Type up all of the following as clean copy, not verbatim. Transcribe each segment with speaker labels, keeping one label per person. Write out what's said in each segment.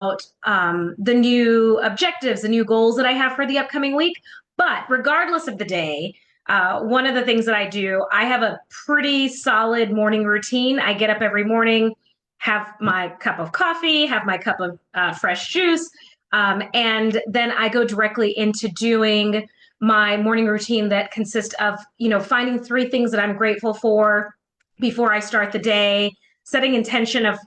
Speaker 1: the new objectives, the new goals that I have for the upcoming week. But regardless of the day, one of the things that I do, I have a pretty solid morning routine. I get up every morning, have my cup of coffee, have my cup of fresh juice, and then I go directly into doing my morning routine that consists of, finding three things that I'm grateful for before I start the day, setting intention of,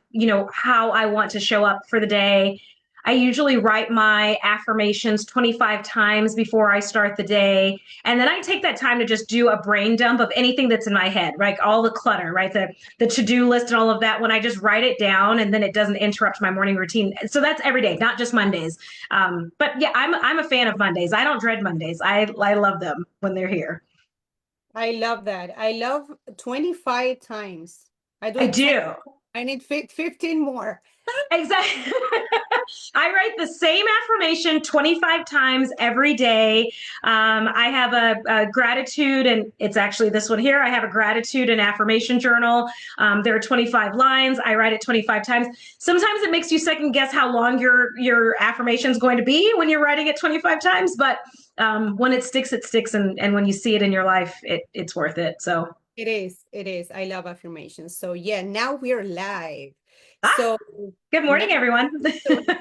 Speaker 1: how I want to show up for the day. I usually write my affirmations 25 times before I start the day. And then I take that time to just do a brain dump of anything that's in my head, right? All the clutter, right? The to-do list and all of that, when I just write it down and then it doesn't interrupt my morning routine. So that's every day, not just Mondays. But yeah, I'm a fan of Mondays. I don't dread Mondays. I love them when they're here.
Speaker 2: I love that. I love 25 times. I do
Speaker 1: I
Speaker 2: it 10.
Speaker 1: do.
Speaker 2: I need 15 more.
Speaker 1: Exactly. I write the same affirmation 25 times every day. I have a gratitude, and it's actually this one here. I have a gratitude and affirmation journal. There are 25 lines. I write it 25 times. Sometimes it makes you second guess how long your affirmation is going to be when you're writing it 25 times. But when it sticks, it sticks. And when you see it in your life, it's worth it. So
Speaker 2: It is. It is. I love affirmations. So yeah, now we're live.
Speaker 1: ah,
Speaker 2: So
Speaker 1: good
Speaker 2: now,
Speaker 1: morning, everyone.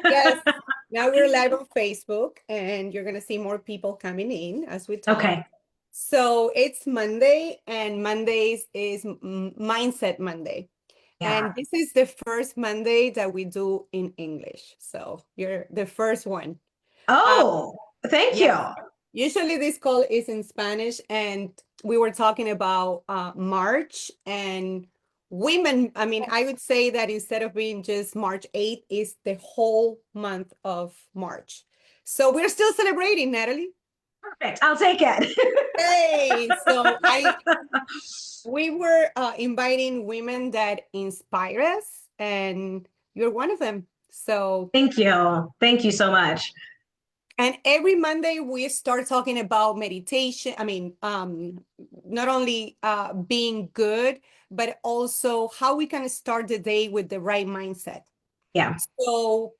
Speaker 2: yes, now we're live on Facebook, and you're gonna see more people coming in as we talk.
Speaker 1: Okay.
Speaker 2: So it's Monday, and Mondays is Mindset Monday.
Speaker 1: Yeah.
Speaker 2: And this is the first Monday that we do in English. So you're the first one. Uh,
Speaker 1: Oh, thank you.
Speaker 2: yes. Usually this call is in Spanish, and we were talking about March and women. I mean, I would say that instead of being just March 8th, is the whole month of March. So we're still celebrating, Natalie.
Speaker 1: Perfect. I'll take it.
Speaker 2: Hey, we were inviting women that inspire us, and you're one of them. So,
Speaker 1: Thank you. Thank you so much.
Speaker 2: and every Monday we start talking about meditation. I mean, not only being good, but also how we can start the day with the right mindset.
Speaker 1: Yeah.
Speaker 2: So,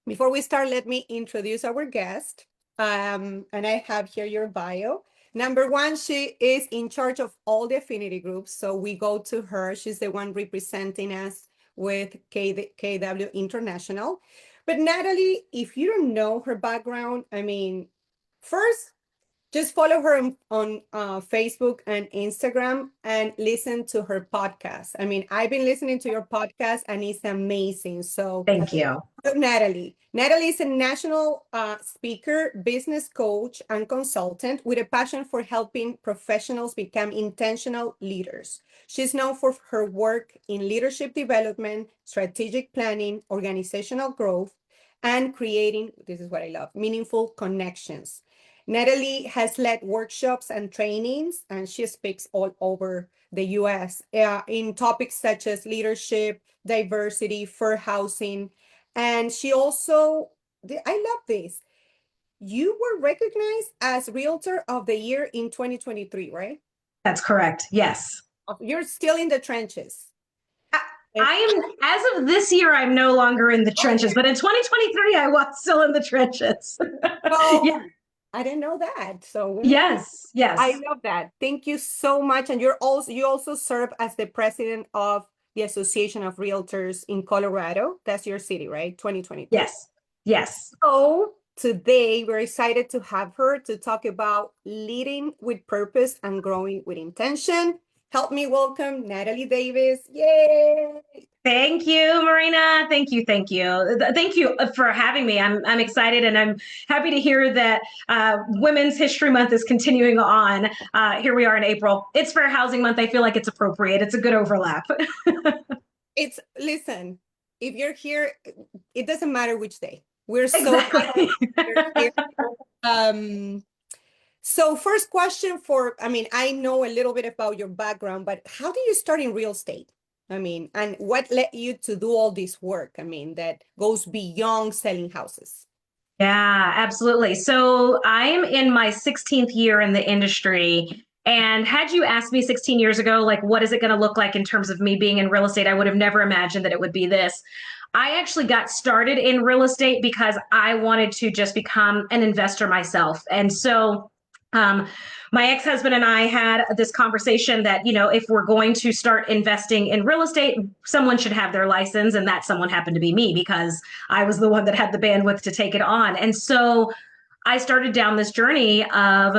Speaker 2: before we start, let me introduce our guest. And I have here your bio. Number one, she is in charge of all the affinity groups. So we go to her. She's the one representing us with KW International. But Natalie, if you don't know her background, I mean, first, just follow her on Facebook and Instagram and listen to her podcast. I mean, I've been listening to your podcast and it's amazing. So
Speaker 1: Thank you.
Speaker 2: Natalie. Natalie is a national speaker, business coach, and consultant with a passion for helping professionals become intentional leaders. She's known for her work in leadership development, strategic planning, organizational growth, and creating, this is what I love, meaningful connections. Natalie has led workshops and trainings, and she speaks all over the US in topics such as leadership, diversity, fair housing, and she also, I love this. You were recognized as Realtor of the Year in 2023, right?
Speaker 1: That's correct. Yes.
Speaker 2: You're still in the trenches.
Speaker 1: I,
Speaker 2: And
Speaker 1: I am, as of this year, I'm no longer in the trenches, but in 2023, I was still in the trenches.
Speaker 2: well,
Speaker 1: Yeah.
Speaker 2: I didn't know that. So
Speaker 1: Yes.
Speaker 2: I
Speaker 1: Yes.
Speaker 2: love that. Thank you so much. And you also serve as the president of the Association of Realtors in Colorado. That's your city, right? 2023.
Speaker 1: Yes. Yes.
Speaker 2: So today we're excited to have her to talk about leading with purpose and growing with intention. Help me welcome Natalie Davis. Yay!
Speaker 1: Thank you, Marina. Thank you. Thank you. Thank you for having me. I'm excited and I'm happy to hear that Women's History Month is continuing on. Here we are in April. It's Fair Housing Month. I feel like it's appropriate. It's a good overlap.
Speaker 2: Listen, if you're here, it doesn't matter which day. We're so happy
Speaker 1: Exactly.
Speaker 2: you're here. Um, so first question I mean, I know a little bit about your background, but how did you start in real estate? I mean, and what led you to do all this work? I mean, that goes beyond selling houses.
Speaker 1: Yeah, absolutely. So I'm in my 16th year in the industry. And had you asked me 16 years ago, like, what is it going to look like in terms of me being in real estate, I would have never imagined that it would be this. I actually got started in real estate because I wanted to just become an investor myself. And so um, my ex-husband and I had this conversation that, if we're going to start investing in real estate, someone should have their license. And that someone happened to be me because I was the one that had the bandwidth to take it on. And so I started down this journey of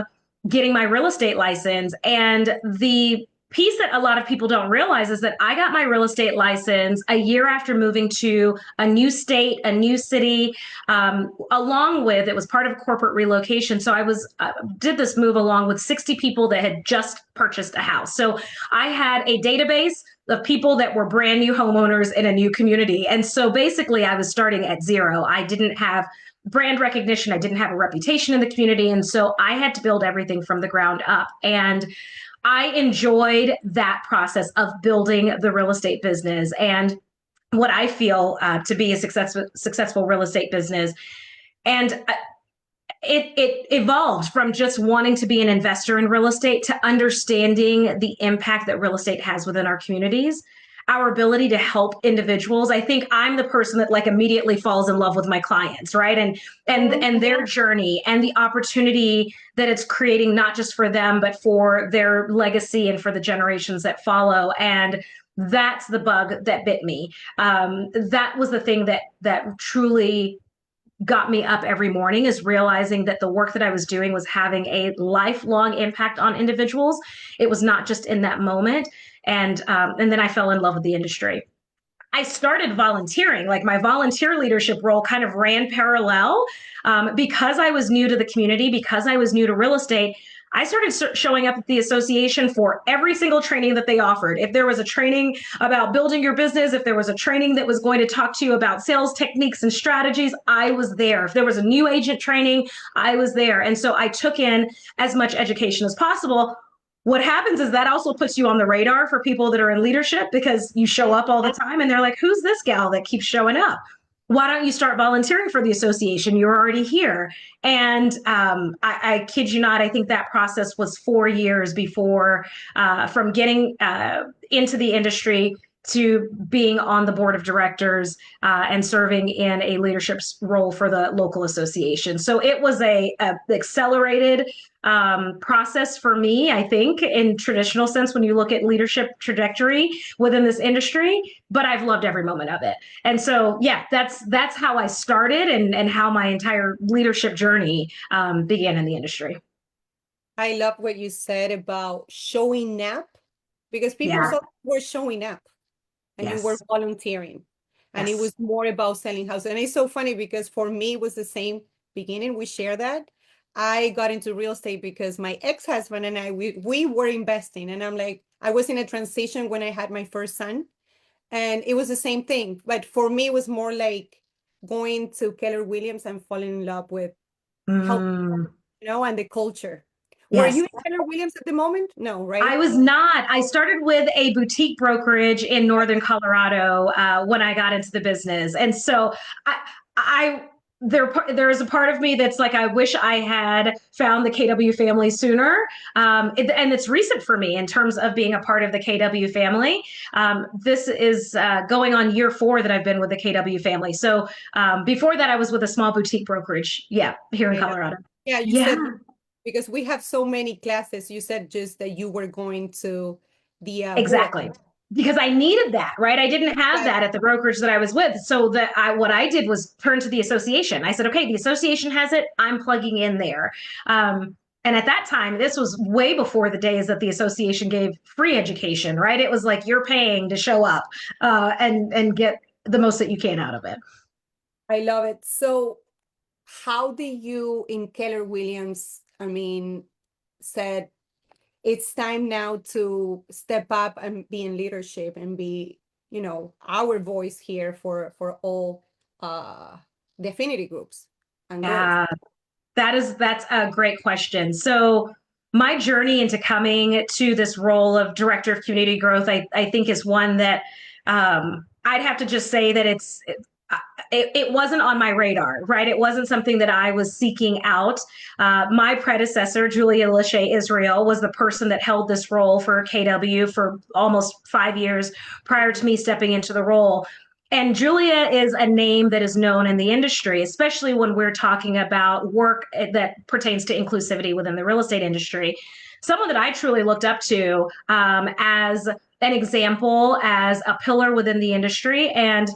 Speaker 1: getting my real estate license. And the piece that a lot of people don't realize is that I got my real estate license a year after moving to a new state, a new city, along with it was part of corporate relocation. So I was did this move along with 60 people that had just purchased a house. So I had a database of people that were brand new homeowners in a new community. And so basically I was starting at zero. I didn't have brand recognition. I didn't have a reputation in the community. And so I had to build everything from the ground up. And I enjoyed that process of building the real estate business and what I feel to be a successful real estate business. And it evolved from just wanting to be an investor in real estate to understanding the impact that real estate has within our communities, our ability to help individuals. I think I'm the person that like immediately falls in love with my clients, right? And their journey and the opportunity that it's creating, not just for them, but for their legacy and for the generations that follow. And that's the bug that bit me. That was the thing that truly got me up every morning, is realizing that the work that I was doing was having a lifelong impact on individuals. It was not just in that moment. And then I fell in love with the industry. I started volunteering, like my volunteer leadership role kind of ran parallel because I was new to the community, because I was new to real estate. I started showing up at the association for every single training that they offered. If there was a training about building your business, if there was a training that was going to talk to you about sales techniques and strategies, I was there. If there was a new agent training, I was there. And so I took in as much education as possible. What happens is that also puts you on the radar for people that are in leadership because you show up all the time and they're like, who's this gal that keeps showing up? Why don't you start volunteering for the association? You're already here. And I kid you not, I think that process was 4 years before, from getting into the industry to being on the board of directors and serving in a leadership role for the local association. So it was a accelerated process for me, I think, in traditional sense when you look at leadership trajectory within this industry. But I've loved every moment of it. And so, yeah, that's how I started and how my entire leadership journey began in the industry.
Speaker 2: I love what you said about showing up, because people
Speaker 1: Yeah.
Speaker 2: thought you were showing up and you were
Speaker 1: Yes.
Speaker 2: volunteering, and it
Speaker 1: Yes.
Speaker 2: was more about selling houses. And it's so funny because for me, it was the same beginning. We share that. I got into real estate because my ex-husband and I, we were investing. And I'm like, I was in a transition when I had my first son, and it was the same thing. But for me, it was more like going to Keller Williams and falling in love with help,
Speaker 1: Mm,
Speaker 2: and the culture. Were you
Speaker 1: yes.
Speaker 2: in Keller Williams at the moment? No,
Speaker 1: I
Speaker 2: right?
Speaker 1: was not. I started with a boutique brokerage in Northern Colorado when I got into the business. And so I there is a part of me that's like, I wish I had found the KW family sooner. And it's recent for me in terms of being a part of the KW family. This is going on year 4 that I've been with the KW family. So before that, I was with a small boutique brokerage. Yeah, here in
Speaker 2: I love
Speaker 1: Colorado.
Speaker 2: Yeah, you
Speaker 1: Yeah.
Speaker 2: said, because we have so many classes, you said just that you were going to the board.
Speaker 1: Exactly. Because I needed that, right? I didn't have
Speaker 2: Right.
Speaker 1: that at the brokerage that I was with. So what I did was turn to the association. I said, okay, the association has it. I'm plugging in there. And at that time, this was way before the days that the association gave free education, right? It was like you're paying to show up and get the most that you can out of it.
Speaker 2: I love it. So how do you in Keller Williams, said it's time now to step up and be in leadership and be, our voice here for all the affinity groups and growth?
Speaker 1: Uh, that's a great question. So my journey into coming to this role of director of community growth, I think is one that I'd have to just say that it wasn't on my radar, right? It wasn't something that I was seeking out. My predecessor, Julia Lachey Israel, was the person that held this role for KW for almost 5 years prior to me stepping into the role. And Julia is a name that is known in the industry, especially when we're talking about work that pertains to inclusivity within the real estate industry. Someone that I truly looked up to as an example, as a pillar within the industry. And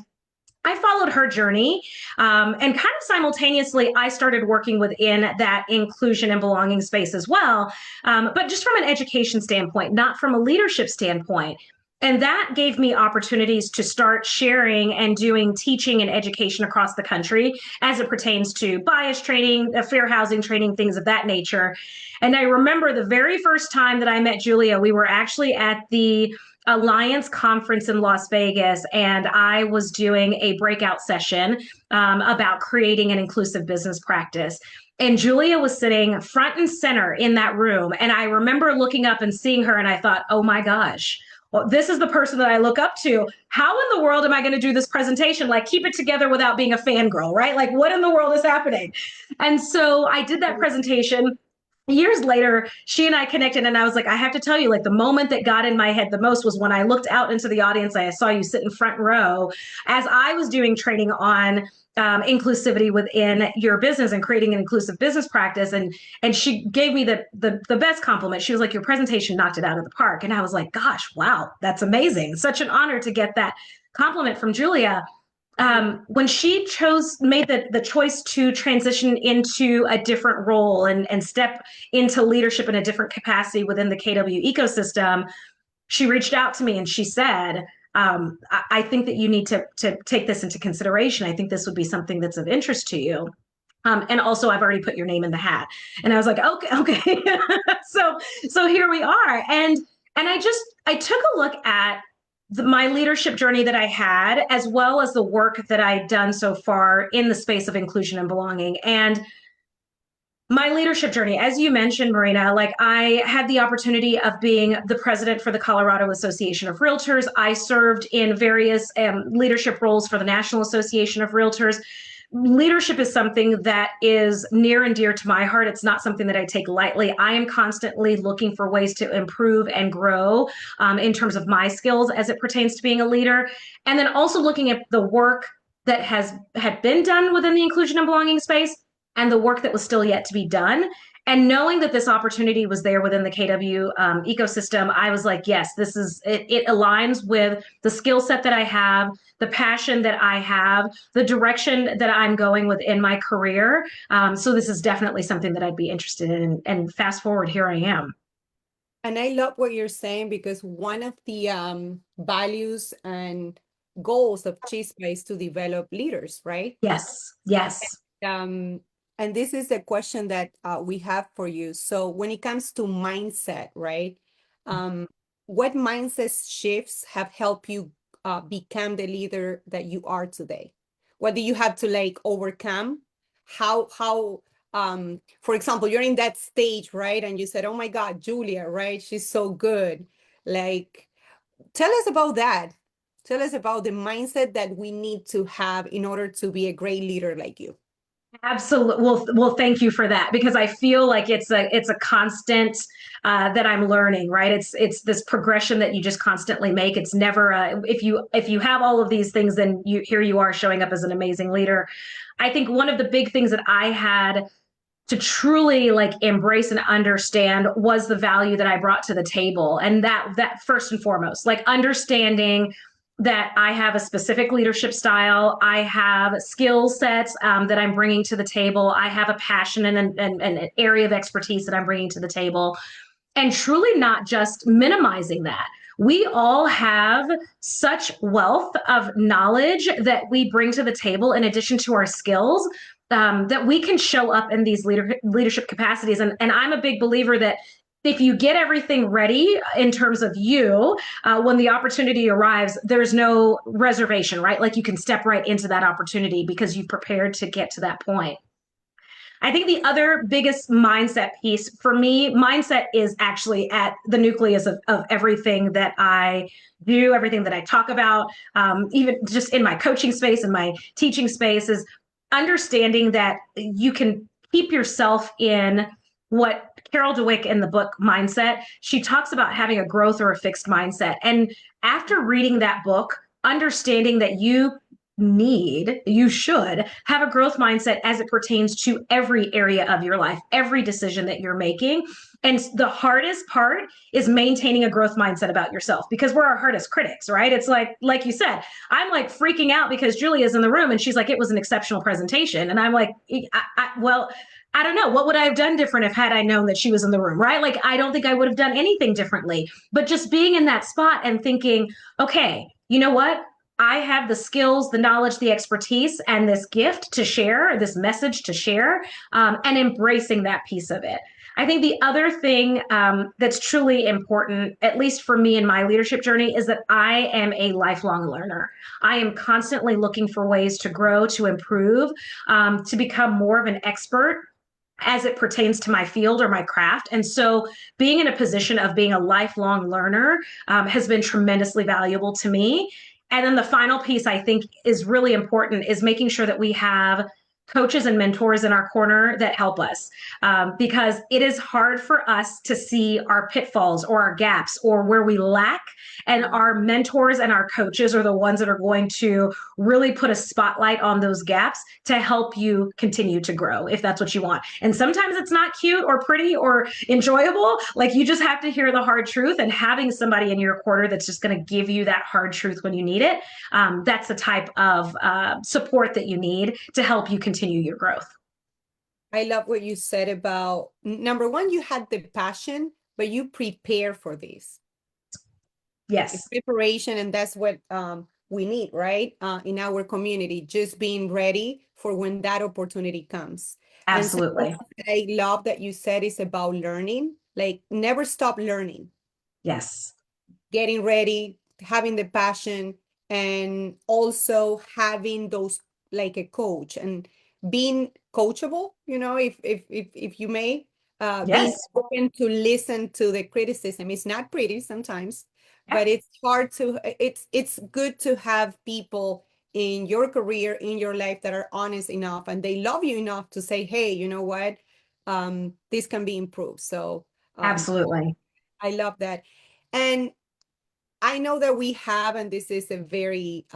Speaker 1: I followed her journey, and kind of simultaneously, I started working within that inclusion and belonging space as well, but just from an education standpoint, not from a leadership standpoint. And that gave me opportunities to start sharing and doing teaching and education across the country as it pertains to bias training, fair housing training, things of that nature. And I remember the very first time that I met Julia, we were actually at the Alliance conference in Las Vegas, and I was doing a breakout session about creating an inclusive business practice. And Julia was sitting front and center in that room. And I remember looking up and seeing her, and I thought, oh my gosh, well, this is the person that I look up to. How in the world am I going to do this presentation? Like, keep it together without being a fangirl, right? Like, what in the world is happening? And so I did that presentation. Years later, she and I connected, and I was like, I have to tell you, like, the moment that got in my head the most was when I looked out into the audience. I saw you sit in front row as I was doing training on inclusivity within your business and creating an inclusive business practice. And she gave me the best compliment. She was like, your presentation knocked it out of the park. And I was like, gosh, wow, that's amazing. Such an honor to get that compliment from Julia. When she made the choice to transition into a different role and step into leadership in a different capacity within the KW ecosystem, she reached out to me and she said, I think that you need to take this into consideration. I think this would be something that's of interest to you. And also, I've already put your name in the hat. And I was like, okay. So here we are. And I took a look at my leadership journey that I had, as well as the work that I'd done so far in the space of inclusion and belonging. And my leadership journey, as you mentioned, Marina, like, I had the opportunity of being the president for the Colorado Association of Realtors. I served in various leadership roles for the National Association of Realtors. Leadership is something that is near and dear to my heart. It's not something that I take lightly. I am constantly looking for ways to improve and grow in terms of my skills as it pertains to being a leader. And then also looking at the work that had been done within the inclusion and belonging space and the work that was still yet to be done. And knowing that this opportunity was there within the KW ecosystem, I was like, yes, this is it. It aligns with the skill set that I have, the passion that I have, the direction that I'm going within my career. So this is definitely something that I'd be interested in. And fast forward, here I am.
Speaker 2: And I love what you're saying, because one of the values and goals of Chispa is to develop leaders, right?
Speaker 1: Yes, yes.
Speaker 2: Um, and this is the question that we have for you. So when it comes to mindset, right? What mindset shifts have helped you become the leader that you are today? What do you have to like overcome? How for example, you're in that stage, right? And you said, oh my God, Julia, right? She's so good. Like, tell us about that. Tell us about the mindset that we need to have in order to be a great leader like you.
Speaker 1: Absolutely. Well, thank you for that, because I feel like it's a constant that I'm learning. Right. It's this progression that you just constantly make. It's never if you have all of these things, then here you are showing up as an amazing leader. I think one of the big things that I had to truly like embrace and understand was the value that I brought to the table, and that first and foremost, like, understanding that I have a specific leadership style. I have skill sets that I'm bringing to the table. I have a passion and an area of expertise that I'm bringing to the table, and truly not just minimizing that. We all have such wealth of knowledge that we bring to the table in addition to our skills, that we can show up in these leadership capacities. And I'm a big believer that if you get everything ready in terms of you, when the opportunity arrives, there's no reservation, right? Like, you can step right into that opportunity because you've prepared to get to that point. I think the other biggest mindset piece for me, mindset is actually at the nucleus of everything that I do, everything that I talk about, even just in my coaching space and my teaching space, is understanding that you can keep yourself in what Carol Dweck in the book Mindset, she talks about having a growth or a fixed mindset. And after reading that book, understanding that you you should have a growth mindset as it pertains to every area of your life, every decision that you're making. And the hardest part is maintaining a growth mindset about yourself because we're our hardest critics, right? It's like you said, I'm like freaking out because Julia's in the room and she's like, it was an exceptional presentation. And I'm like, well, I don't know. What would I have done different if had I known that she was in the room, right? Like, I don't think I would have done anything differently. But just being in that spot and thinking, okay, you know what? I have the skills, the knowledge, the expertise, and this gift to share, this message to share, and embracing that piece of it. I think the other thing that's truly important, at least for me in my leadership journey, is that I am a lifelong learner. I am constantly looking for ways to grow, to improve, to become more of an expert as it pertains to my field or my craft. And so being in a position of being a lifelong learner has been tremendously valuable to me. And then the final piece I think is really important is making sure that we have coaches and mentors in our corner that help us because it is hard for us to see our pitfalls or our gaps or where we lack. And our mentors and our coaches are the ones that are going to really put a spotlight on those gaps to help you continue to grow if that's what you want. And sometimes it's not cute or pretty or enjoyable. Like you just have to hear the hard truth, and having somebody in your corner that's just going to give you that hard truth when you need it. That's the type of support that you need to help you continue your growth.
Speaker 2: I love what you said about number one, you had the passion, but you prepare for this. It's
Speaker 1: Yes,
Speaker 2: preparation, and that's what we need, right? In our community, just being ready for when that opportunity comes. And so
Speaker 1: absolutely.
Speaker 2: I love that you said it's about learning, like never stop learning,
Speaker 1: Yes,
Speaker 2: getting ready, having the passion, and also having those like a coach and being coachable, if you may, being
Speaker 1: yes,
Speaker 2: open to listen to the criticism. It's not pretty sometimes, but
Speaker 1: yep,
Speaker 2: it's hard to, it's good to have people in your career, in your life that are honest enough and they love you enough to say, hey, you know what? This can be improved. So um,
Speaker 1: absolutely.
Speaker 2: I love that. And I know that we have, and this is a very,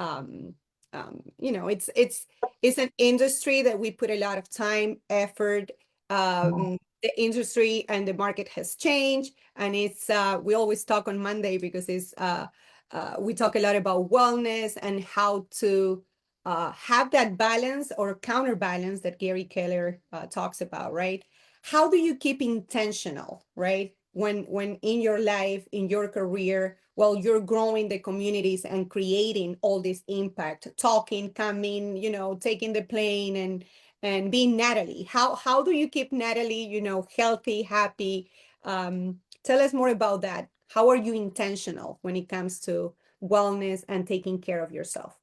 Speaker 2: it's an industry that we put a lot of time, effort. The industry and the market has changed, and it's we always talk on Monday because we talk a lot about wellness and how to have that balance or counterbalance that Gary Keller talks about, right? How do you keep intentional, right? When in your life, in your career, while you're growing the communities and creating all this impact, talking, coming, taking the plane and being Natalie. How do you keep Natalie, healthy, happy? Tell us more about that. How are you intentional when it comes to wellness and taking care of yourself?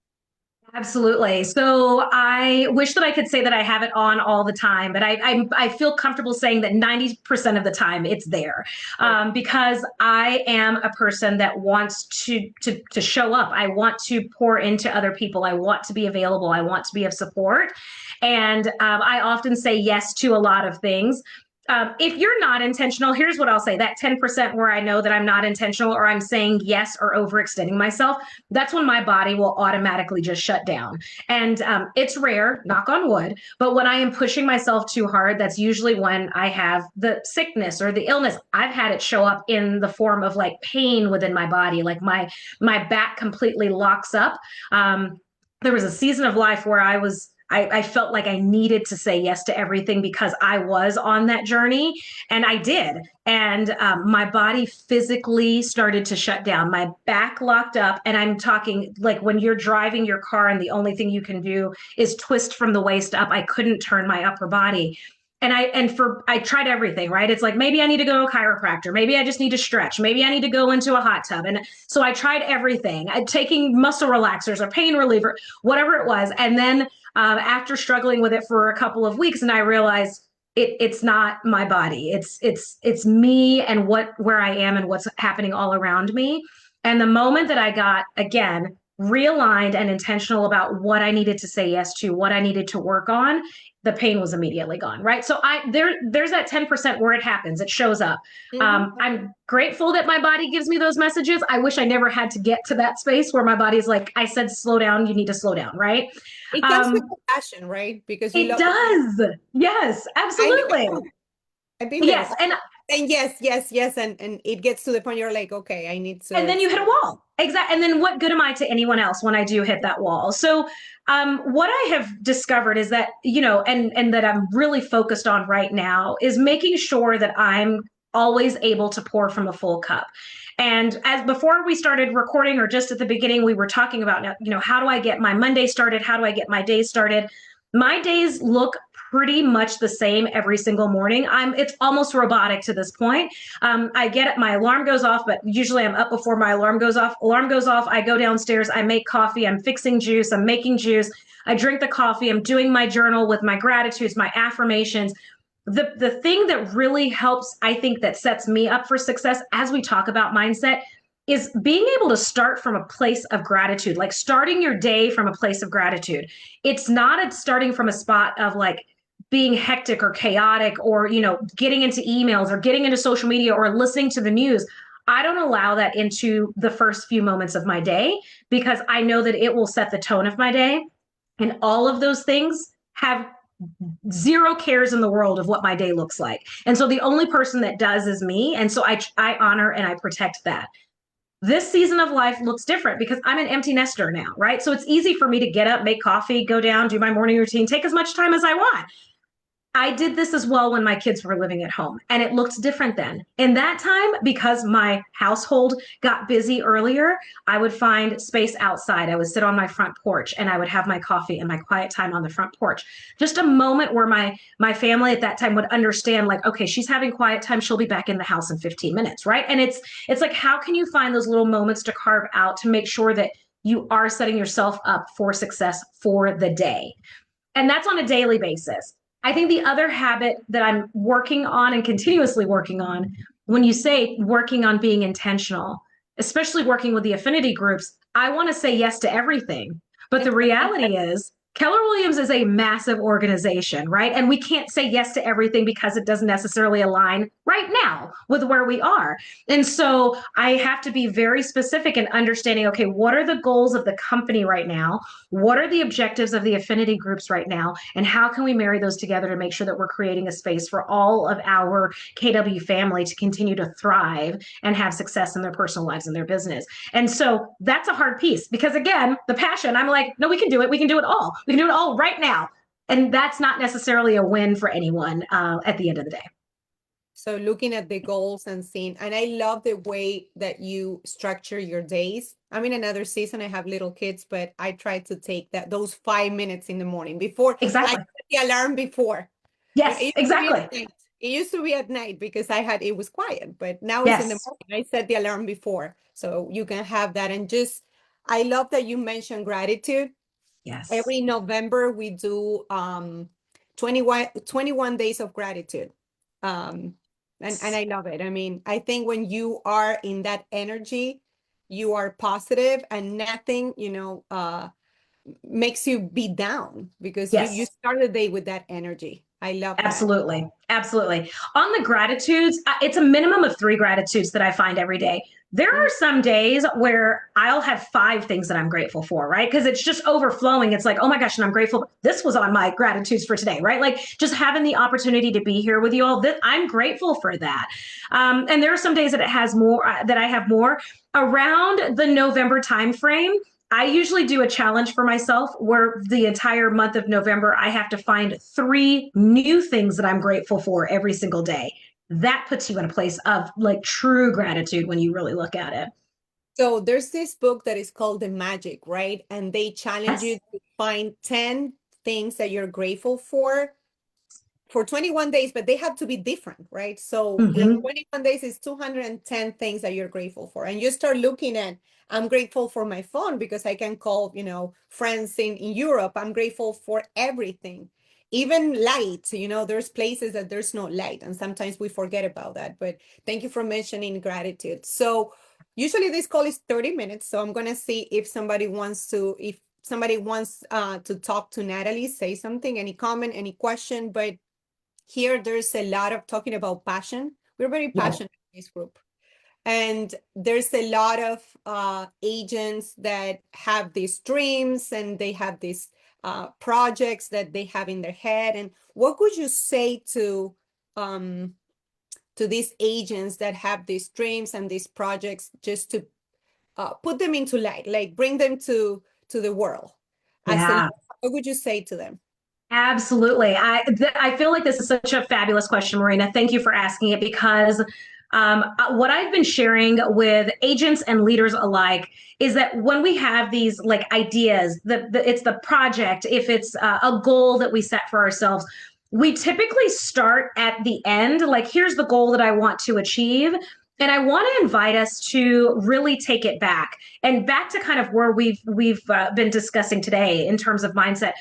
Speaker 1: Absolutely. So I wish that I could say that I have it on all the time, but I feel comfortable saying that 90% of the time it's there because I am a person that wants to show up. I want to pour into other people. I want to be available. I want to be of support. And I often say yes to a lot of things. If you're not intentional, here's what I'll say, that 10% where I know that I'm not intentional or I'm saying yes or overextending myself, that's when my body will automatically just shut down. And it's rare, knock on wood, but when I am pushing myself too hard, that's usually when I have the sickness or the illness. I've had it show up in the form of like pain within my body, like my back completely locks up. There was a season of life where I felt like I needed to say yes to everything because I was on that journey, and I did. And my body physically started to shut down. My back locked up, and I'm talking like when you're driving your car and the only thing you can do is twist from the waist up. I couldn't turn my upper body. And I tried everything, right? It's like maybe I need to go to a chiropractor, maybe I just need to stretch, maybe I need to go into a hot tub. And so I tried everything, taking muscle relaxers or pain reliever, whatever it was. And then after struggling with it for a couple of weeks, and I realized it's not my body. It's me and where I am and what's happening all around me. And the moment that I got, again, realigned and intentional about what I needed to say yes to, what I needed to work on, the pain was immediately gone, right? So there's that 10% where it happens, it shows up.
Speaker 2: Mhm.
Speaker 1: I'm grateful that my body gives me those messages. I wish I never had to get to that space where my body's like, I said slow down, you need to slow down, right?
Speaker 2: It comes with
Speaker 1: um
Speaker 2: compassion, right? Because you
Speaker 1: it
Speaker 2: love the people.
Speaker 1: does. Yes,
Speaker 2: I
Speaker 1: absolutely.
Speaker 2: know. I've been there.
Speaker 1: Yes, and
Speaker 2: And yes, yes, yes. And it gets to the point you're like, okay, I need to.
Speaker 1: then you hit a wall. Exactly. And then what good am I to anyone else when I do hit that wall? So what I have discovered is that, and that I'm really focused on right now is making sure that I'm always able to pour from a full cup. And as before we started recording, or just at the beginning, we were talking about, how do I get my Monday started? How do I get my day started? My days look pretty much the same every single morning. It's almost robotic to this point. I get it, my alarm goes off, but usually I'm up before my alarm goes off. Alarm goes off, I go downstairs, I make coffee, I'm fixing juice, I'm making juice, I drink the coffee, I'm doing my journal with my gratitudes, my affirmations. The thing that really helps, I think, that sets me up for success as we talk about mindset is being able to start from a place of gratitude, like starting your day from a place of gratitude. It's not starting from a spot of like being hectic or chaotic, or getting into emails or getting into social media or listening to the news. I don't allow that into the first few moments of my day, because I know that it will set the tone of my day, and all of those things have zero cares in the world of what my day looks like. And so the only person that does is me, and so I honor and I protect that. This season of life looks different because I'm an empty nester now, right? So it's easy for me to get up, make coffee, go down, do my morning routine, take as much time as I want. I did this as well when my kids were living at home, and it looked different then. In that time, because my household got busy earlier, I would find space outside. I would sit on my front porch and I would have my coffee and my quiet time on the front porch. Just a moment where my family at that time would understand, like, okay, she's having quiet time, she'll be back in the house in 15 minutes, right? And it's like, how can you find those little moments to carve out to make sure that you are setting yourself up for success for the day? And that's on a daily basis. I think the other habit that I'm working on and continuously working on, when you say working on being intentional, especially working with the affinity groups, I want to say yes to everything. But the reality is, Keller Williams is a massive organization, right? And we can't say yes to everything because it doesn't necessarily align right now with where we are. And so I have to be very specific in understanding, okay, what are the goals of the company right now? What are the objectives of the affinity groups right now? And how can we marry those together to make sure that we're creating a space for all of our KW family to continue to thrive and have success in their personal lives and their business? And so that's a hard piece because, again, the passion, I'm like, no, we can do it. We can do it all. We can do it all right now. And that's not necessarily a win for anyone at the end of the day.
Speaker 2: So looking at the goals and seeing, and I love the way that you structure your days. I'm in another season. I have little kids, but I try to take those 5 minutes in the morning before I
Speaker 1: Exactly.
Speaker 2: set the alarm before.
Speaker 1: Yes,
Speaker 2: It used to be at
Speaker 1: exactly.
Speaker 2: night. It used to be at night because it was quiet, but now it's in the
Speaker 1: Yes.
Speaker 2: morning. I set the alarm before. So you can have that. And just, I love that you mentioned gratitude.
Speaker 1: Yes.
Speaker 2: Every November we do 21 days of gratitude. Um, and I love it. I mean, I think when you are in that energy, you are positive and nothing, makes you be down because you
Speaker 1: Yes.
Speaker 2: start the day with that energy. I love that.
Speaker 1: Absolutely. Absolutely. On the gratitudes, it's a minimum of 3 gratitudes that I find every day. There are
Speaker 2: Mhm.
Speaker 1: some days where I'll have 5 things that I'm grateful for, right? Because it's just overflowing. It's like, oh my gosh, and I'm grateful. This was on my gratitudes for today, right? Like just having the opportunity to be here with you all, I'm grateful for that. And there are some days that it has more, that I have more around the November timeframe. I usually do a challenge for myself where the entire month of November, I have to find 3 new things that I'm grateful for every single day. That puts you in a place of like true gratitude when you really look at it.
Speaker 2: So there's this book that is called The Magic, right? And they challenge you
Speaker 1: Yes.
Speaker 2: to find 10 things that you're grateful for 21 days, but they have to be different, right? So in
Speaker 1: Mm-hmm.
Speaker 2: 21 days is 210 things that you're grateful for. And you start looking at, I'm grateful for my phone because I can call, friends in Europe. I'm grateful for everything. Even light, there's places that there's no light, and sometimes we forget about that. But thank you for mentioning gratitude. So Usually this call is 30 minutes, so I'm gonna see if somebody wants to talk to Natalie, say something, any comment, any question. But here there's a lot of talking about passion. We're very
Speaker 1: Yeah.
Speaker 2: passionate in this group. And there's a lot of agents that have these dreams and they have these projects that they have in their head. And what would you say um, to these agents that have these dreams and these projects, just to put them into light, like bring them to the world? As a,
Speaker 1: Yeah.
Speaker 2: what would you say to them?
Speaker 1: Absolutely. I feel like this is such a fabulous question, Marina. Thank you for asking it because what I've been sharing with agents and leaders alike is that when we have these like ideas, it's the project, if it's a goal that we set for ourselves, we typically start at the end. Like, here's the goal that I want to achieve. And I want to invite us to really take it back and back to kind of where we've been discussing today in terms of mindset.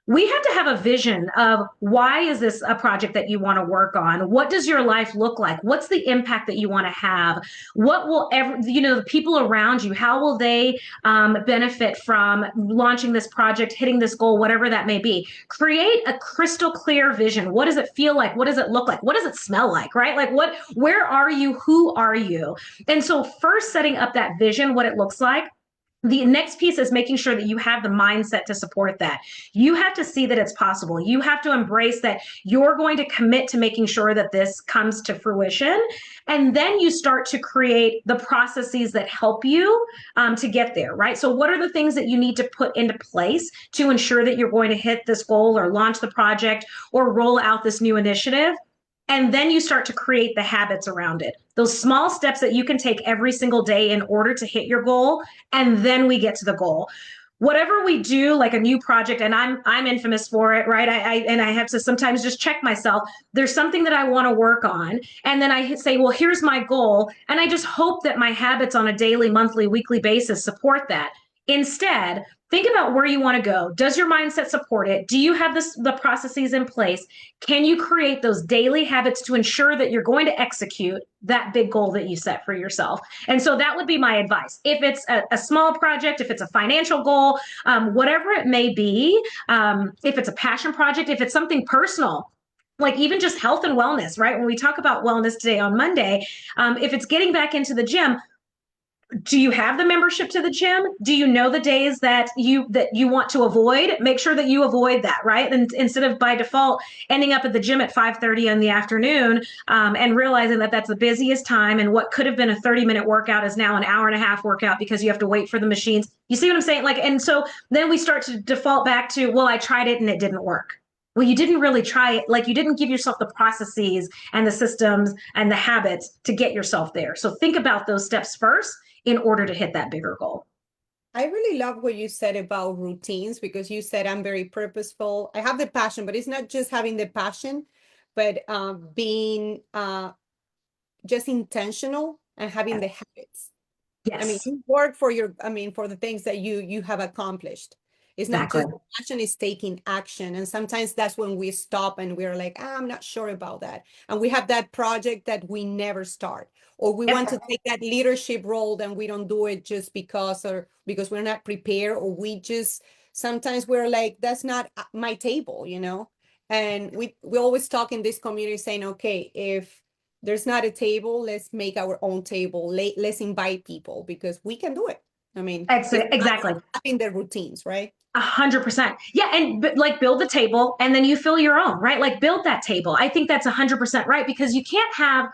Speaker 1: We have to have a vision of why is this a project that you want to work on? What does your life look like? What's the impact that you want to have? What will the people around you, how will they benefit from launching this project, hitting this goal, whatever that may be? Create a crystal clear vision. What does it feel like? What does it look like? What does it smell like? Right? Like, where are you? Who are you? And so first setting up that vision, what it looks like. The next piece is making sure that you have the mindset to support that. You have to see that it's possible. You have to embrace that you're going to commit to making sure that this comes to fruition. And then you start to create the processes that help you to get there, right? So, what are the things that you need to put into place to ensure that you're going to hit this goal or launch the project or roll out this new initiative? And then you start to create the habits around it. Those small steps that you can take every single day in order to hit your goal. And then we get to the goal. Whatever we do, like a new project, and I'm infamous for it, right? I have to sometimes just check myself. There's something that I want to work on, and then I say, well, here's my goal, and I just hope that my habits on a daily, monthly, weekly basis support that. Instead, think about where you want to go. Does your mindset support it? Do you have the processes in place? Can you create those daily habits to ensure that you're going to execute that big goal that you set for yourself? And so that would be my advice. If it's a small project, if it's a financial goal, whatever it may be, if it's a passion project, if it's something personal, like even just health and wellness, right? When we talk about wellness today on Monday, if it's getting back into the gym, do you have the membership to the gym? Do you know the days that you want to avoid? Make sure that you avoid that, right? And instead of by default ending up at the gym at 5:30 in the afternoon and realizing that that's the busiest time, and what could have been a 30-minute workout is now an hour and a half workout because you have to wait for the machines. You see what I'm saying? Like, and so then we start to default back to, well, I tried it and it didn't work. Well, you didn't really try it. Like, you didn't give yourself the processes and the systems and the habits to get yourself there. So think about those steps first in order to hit that bigger goal.
Speaker 2: I really love what you said about routines, because you said I'm very purposeful. I have the passion, but it's not just having the passion, but being just intentional and having
Speaker 1: Yes.
Speaker 2: the habits. I mean,
Speaker 1: Yes,
Speaker 2: you work for for the things that you have accomplished. It's not
Speaker 1: exactly.
Speaker 2: just action, is taking action. And sometimes that's when we stop and we're like, I'm not sure about that. And we have that project that we never start, or we want
Speaker 1: Yep.
Speaker 2: to take that leadership role and we don't do it just because, or because we're not prepared, or we just, sometimes we're like, that's not my table. And we always talk in this community saying, okay, if there's not a table, let's make our own table. Let's invite people, because we can do it. I mean, it's not
Speaker 1: Exactly.
Speaker 2: having the routines, right?
Speaker 1: 100%. Yeah. And like, build the table and then you fill your own, right? Like, build that table. I think that's 100% right, because you can't have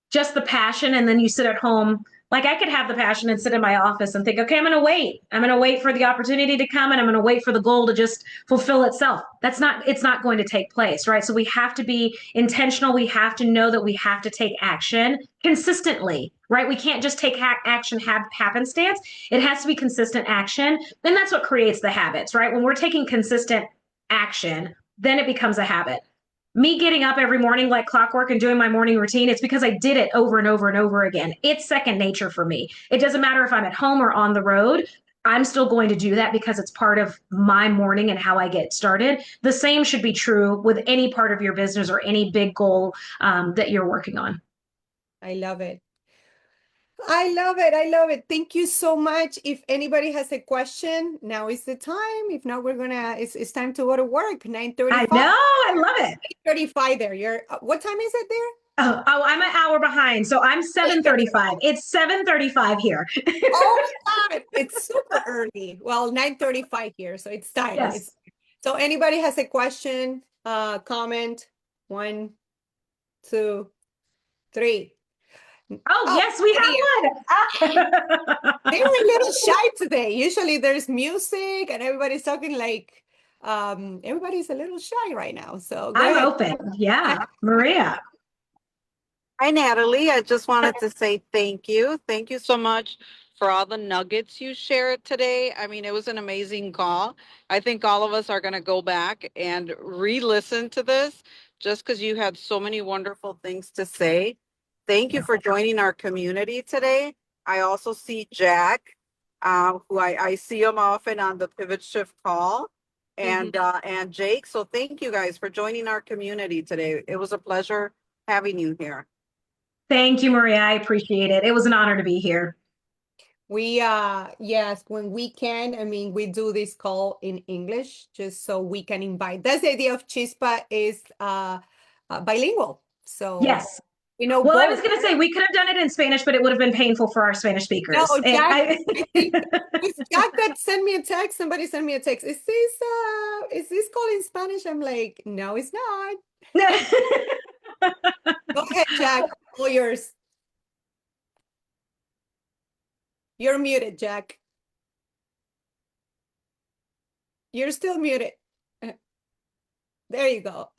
Speaker 1: just the passion and then you sit at home. Like, I could have the passion and sit in my office and think, okay, I'm going to wait. I'm going to wait for the opportunity to come, and I'm going to wait for the goal to just fulfill itself. It's not going to take place, right? So we have to be intentional. We have to know that we have to take action consistently, right? We can't just take action happenstance. It has to be consistent action. And that's what creates the habits, right? When we're taking consistent action, then it becomes a habit. Me getting up every morning like clockwork and doing my morning routine, it's because I did it over and over and over again. It's second nature for me. It doesn't matter if I'm at home or on the road. I'm still going to do that because it's part of my morning and how I get started. The same should be true with any part of your business or any big goal that you're working on.
Speaker 2: I love it. I love it. I love it. Thank you so much. If anybody has a question, now is the time. If not, it's time to go to work.
Speaker 1: I
Speaker 2: 9:35.
Speaker 1: know, I love it.
Speaker 2: 8:35 there. What time is it there?
Speaker 1: Oh, I'm an hour behind. So I'm 7:35. It's 7:35 here.
Speaker 2: Oh my God, it's super early. Well, 9:35 here, so it's time.
Speaker 1: Yes.
Speaker 2: It's so anybody has a question, comment. One, two, three.
Speaker 1: Oh,
Speaker 2: Oh,
Speaker 1: yes, we
Speaker 2: Maria,
Speaker 1: have one.
Speaker 2: they were a little shy today. Usually there's music and everybody's talking like everybody's a little shy right now. So go
Speaker 1: I'm
Speaker 2: ahead.
Speaker 1: open. Yeah. Maria.
Speaker 3: Hi, Natalie. I just wanted to say thank you. Thank you so much for all the nuggets you shared today. I mean, it was an amazing call. I think all of us are going to go back and re-listen to this just because you had so many wonderful things to say. Thank you for joining our community today. I also see Jack, who I see him often on the Pivot Shift call,
Speaker 2: Mhm.
Speaker 3: and Jake. So thank you guys for joining our community today. It was a pleasure having you here.
Speaker 1: Thank you, Maria. I appreciate it. It was an honor to be here.
Speaker 2: We yes, when we can, I mean, we do this call in English just so we can invite. That's the idea of Chispa is bilingual. So
Speaker 1: Yes.
Speaker 2: we know
Speaker 1: Well, I was
Speaker 2: both.
Speaker 1: going to say we could have done it in Spanish, but it would have been painful for our Spanish
Speaker 2: No,
Speaker 1: speakers. And
Speaker 2: Jack,
Speaker 1: I
Speaker 2: I think it was Jack that sent me a text. Somebody sent me a text. Is this call in Spanish? I'm like, no, it's not. Go ahead, Jack. All yours. You're muted, Jack. You're still muted. There you go.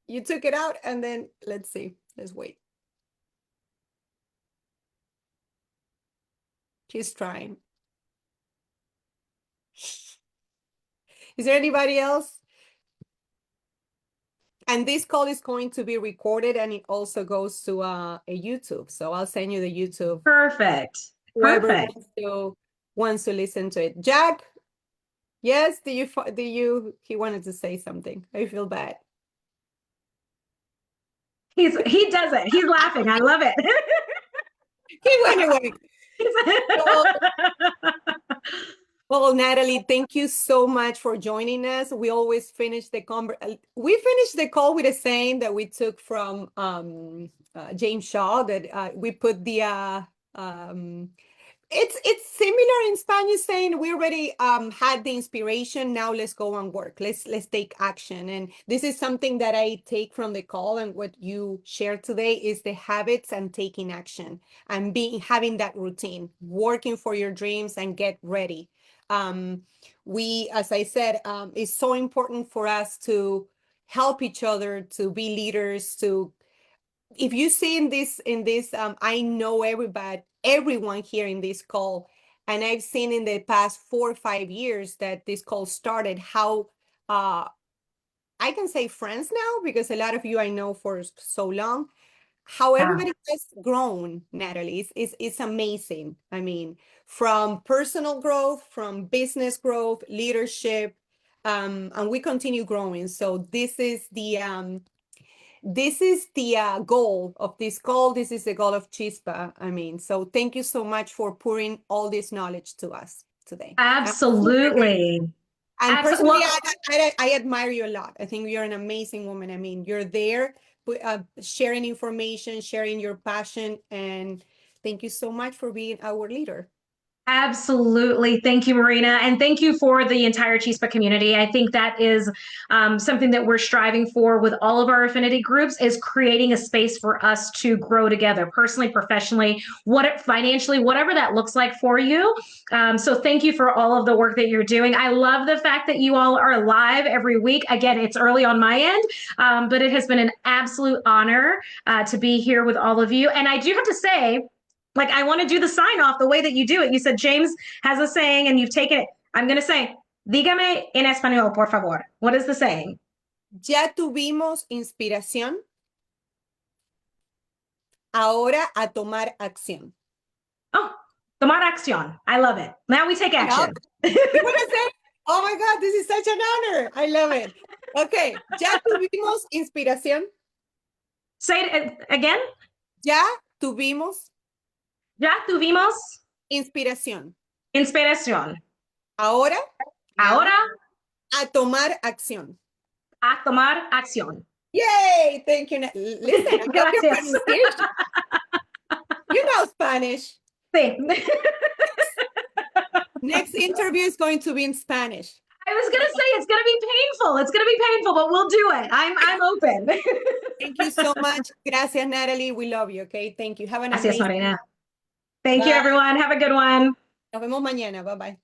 Speaker 2: You took it out, and then let's see. Let's wait. She's trying. Is there anybody else? And this call is going to be recorded and it also goes to a YouTube. So I'll send you the YouTube.
Speaker 1: Perfect.
Speaker 2: Whoever
Speaker 1: Perfect.
Speaker 2: wants to listen to it. Jack, yes, he wanted to say something. I feel bad.
Speaker 1: He does it. He's laughing. I love it.
Speaker 2: He went away. So, well, Natalie, thank you so much for joining us. We always finish we finished the call with a saying that we took from James Shaw that we put the it's similar in Spanish saying we already had the inspiration, now let's go and work, let's take action. And this is something that I take from the call, and what you shared today is the habits and taking action and having that routine, working for your dreams and get ready. We, as I said, it's so important for us to help each other, to be leaders, to if you see in this I know everyone here in this call, and I've seen in the past 4 or 5 years that this call started how I can say friends now, because a lot of you I know for so long, how
Speaker 1: Yeah.
Speaker 2: everybody has grown. Natalie, it's amazing. I mean, from personal growth, from business growth, leadership, and we continue growing. So this is the goal of this call. This is the goal of Chispa. I mean, so thank you so much for pouring all this knowledge to us today.
Speaker 1: Absolutely.
Speaker 2: And personally,
Speaker 1: Well,
Speaker 2: I admire you a lot. I think you're an amazing woman. I mean, you're there, sharing information, sharing your passion, and thank you so much for being our leader.
Speaker 1: absolutely. Thank you, Marina. And thank you for the entire Chispa community. I think that is something that we're striving for with all of our affinity groups, is creating a space for us to grow together, personally, professionally, financially, whatever that looks like for you. So thank you for all of the work that you're doing. I love the fact that you all are live every week. Again, it's early on my end, but it has been an absolute honor to be here with all of you. And I do have to say, like, I want to do the sign off the way that you do it. You said James has a saying and you've taken it. I'm going to say, dígame en español, por favor. What is the saying?
Speaker 2: Ya tuvimos inspiración, ahora a tomar acción.
Speaker 1: Oh, tomar acción. I love it. Now we take action.
Speaker 2: You want to say, oh my God, this is such an honor. I love it. Okay, ya tuvimos inspiración.
Speaker 1: Say it again.
Speaker 2: Ya tuvimos
Speaker 1: Ya tuvimos
Speaker 2: Inspiración.
Speaker 1: inspiración.
Speaker 2: Ahora,
Speaker 1: Ahora
Speaker 2: a tomar acción.
Speaker 1: a tomar acción.
Speaker 2: Yay! Thank you. Listen, I love your
Speaker 1: Gracias.
Speaker 2: pronunciation. You know Spanish.
Speaker 1: Sí.
Speaker 2: Next interview is going to be in Spanish.
Speaker 1: I was gonna say it's gonna be painful. It's gonna be painful, but we'll do it. I'm open.
Speaker 2: Thank you so much. Gracias, Natalie. We love you. Okay. Thank you. Have an
Speaker 1: Gracias,
Speaker 2: amazing.
Speaker 1: Marina. Thank you,
Speaker 2: Bye.
Speaker 1: everyone. Have a good one.
Speaker 2: Nos vemos mañana. Bye bye.